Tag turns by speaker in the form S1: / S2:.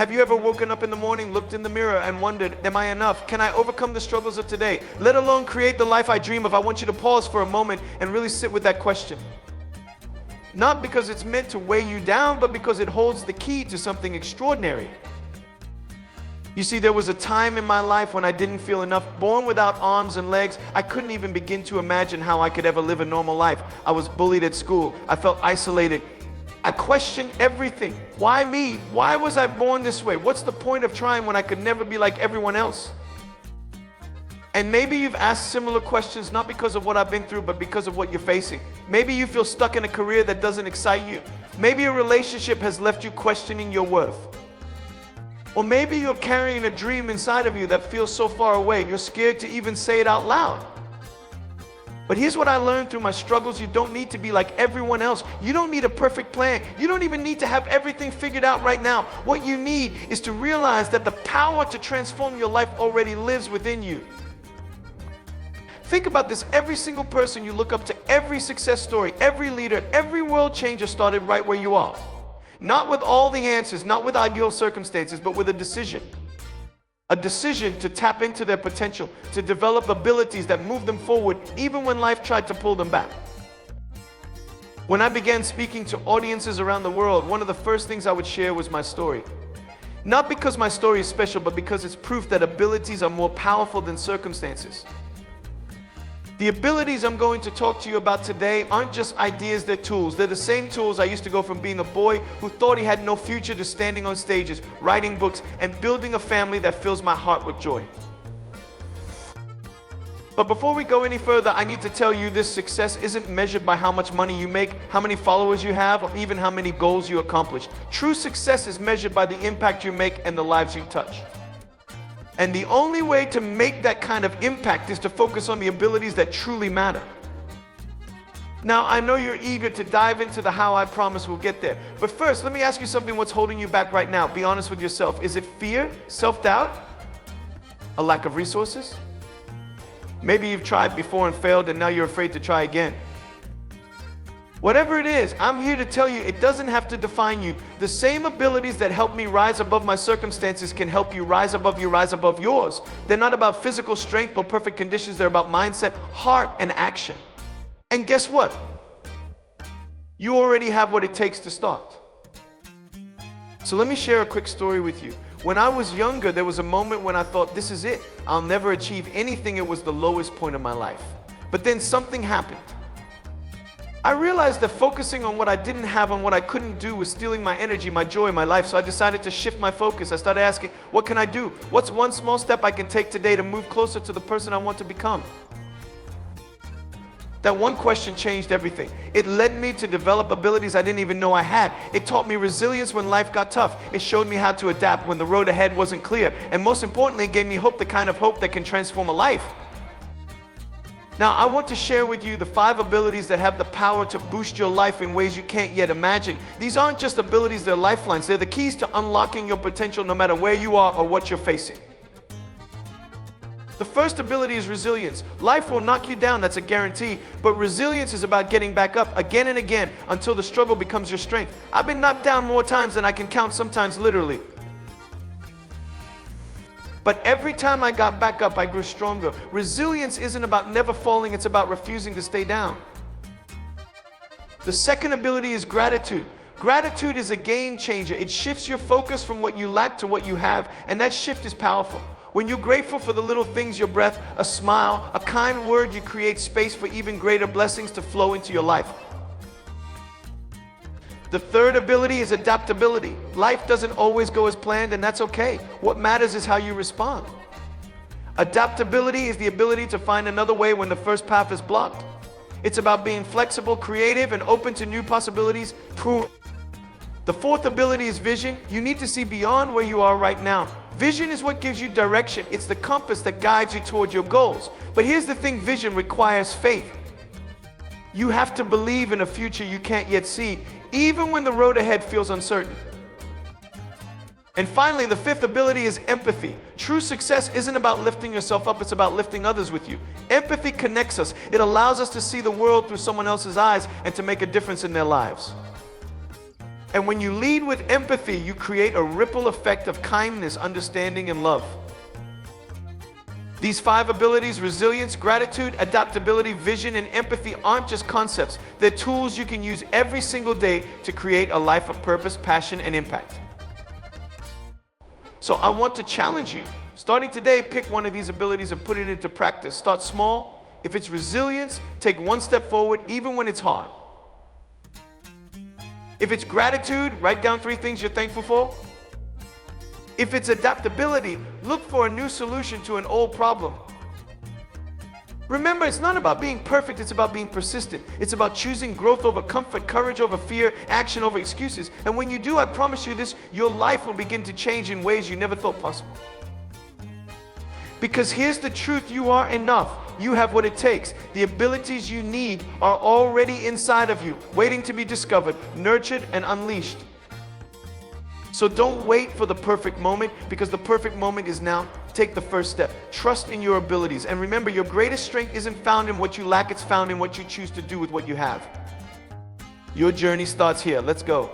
S1: Have you ever woken up in the morning, looked in the mirror and wondered, am I enough? Can I overcome the struggles of today? Let alone create the life I dream of. I want you to pause for a moment and really sit with that question. Not because it's meant to weigh you down, but because it holds the key to something extraordinary. You see, there was a time in my life when I didn't feel enough. Born without arms and legs, I couldn't even begin to imagine how I could ever live a normal life. I was bullied at school. I felt isolated. I questioned everything. Why me? Why was I born this way? What's the point of trying when I could never be like everyone else? And maybe you've asked similar questions, not because of what I've been through, but because of what you're facing. Maybe you feel stuck in a career that doesn't excite you. Maybe a relationship has left you questioning your worth. Or maybe you're carrying a dream inside of you that feels so far away, you're scared to even say it out loud. But here's what I learned through my struggles. You don't need to be like everyone else. You don't need a perfect plan. You don't even need to have everything figured out right now. What you need is to realize that the power to transform your life already lives within you. Think about this. Every single person you look up to, every success story, every leader, every world changer started right where you are. Not with all the answers, not with ideal circumstances, but with a decision. A decision to tap into their potential, to develop abilities that move them forward, even when life tried to pull them back. When I began speaking to audiences around the world, one of the first things I would share was my story. Not because my story is special, but because it's proof that abilities are more powerful than circumstances. The abilities I'm going to talk to you about today aren't just ideas, they're tools. They're the same tools I used to go from being a boy who thought he had no future to standing on stages, writing books, and building a family that fills my heart with joy. But before we go any further, I need to tell you this success isn't measured by how much money you make, how many followers you have, or even how many goals you accomplish. True success is measured by the impact you make and the lives you touch. And the only way to make that kind of impact is to focus on the abilities that truly matter. Now, I know you're eager to dive into the how. I promise we'll get there. But first, let me ask you something. What's holding you back right now? Be honest with yourself. Is it fear, self-doubt, a lack of resources? Maybe you've tried before and failed, and now you're afraid to try again. Whatever it is, I'm here to tell you it doesn't have to define you. The same abilities that help me rise above my circumstances can help you rise above yours. They're not about physical strength or perfect conditions. They're about mindset, heart, and action. And guess what? You already have what it takes to start. So let me share a quick story with you. When I was younger, there was a moment when I thought, this is it. I'll never achieve anything. It was the lowest point of my life. But then something happened. I realized that focusing on what I didn't have and what I couldn't do was stealing my energy, my joy, my life. So I decided to shift my focus. I started asking, what can I do? What's one small step I can take today to move closer to the person I want to become? That one question changed everything. It led me to develop abilities I didn't even know I had. It taught me resilience when life got tough. It showed me how to adapt when the road ahead wasn't clear. And most importantly, it gave me hope, the kind of hope that can transform a life. Now, I want to share with you the 5 abilities that have the power to boost your life in ways you can't yet imagine. These aren't just abilities, they're lifelines. They're the keys to unlocking your potential no matter where you are or what you're facing. The first ability is resilience. Life will knock you down, that's a guarantee. But resilience is about getting back up again and again until the struggle becomes your strength. I've been knocked down more times than I can count, sometimes literally. But every time I got back up, I grew stronger. Resilience isn't about never falling, it's about refusing to stay down. The second ability is gratitude. Gratitude is a game changer. It shifts your focus from what you lack to what you have, and that shift is powerful. When you're grateful for the little things, your breath, a smile, a kind word, you create space for even greater blessings to flow into your life. The third ability is adaptability. Life doesn't always go as planned, and that's okay. What matters is how you respond. Adaptability is the ability to find another way when the first path is blocked. It's about being flexible, creative, and open to new possibilities. The fourth ability is vision. You need to see beyond where you are right now. Vision is what gives you direction. It's the compass that guides you toward your goals. But here's the thing, vision requires faith. You have to believe in a future you can't yet see, even when the road ahead feels uncertain. And finally, the fifth ability is empathy. True success isn't about lifting yourself up, it's about lifting others with you. Empathy connects us. It allows us to see the world through someone else's eyes and to make a difference in their lives. And when you lead with empathy, you create a ripple effect of kindness, understanding, and love. These 5 abilities, resilience, gratitude, adaptability, vision, and empathy, aren't just concepts. They're tools you can use every single day to create a life of purpose, passion, and impact. So I want to challenge you. Starting today, pick one of these abilities and put it into practice. Start small. If it's resilience, take one step forward, even when it's hard. If it's gratitude, write down 3 things you're thankful for. If it's adaptability, look for a new solution to an old problem. Remember, it's not about being perfect, it's about being persistent. It's about choosing growth over comfort, courage over fear, action over excuses. And when you do, I promise you this, your life will begin to change in ways you never thought possible. Because here's the truth, you are enough. You have what it takes. The abilities you need are already inside of you, waiting to be discovered, nurtured, and unleashed. So don't wait for the perfect moment, because the perfect moment is now. Take the first step. Trust in your abilities. And remember, your greatest strength isn't found in what you lack, it's found in what you choose to do with what you have. Your journey starts here. Let's go.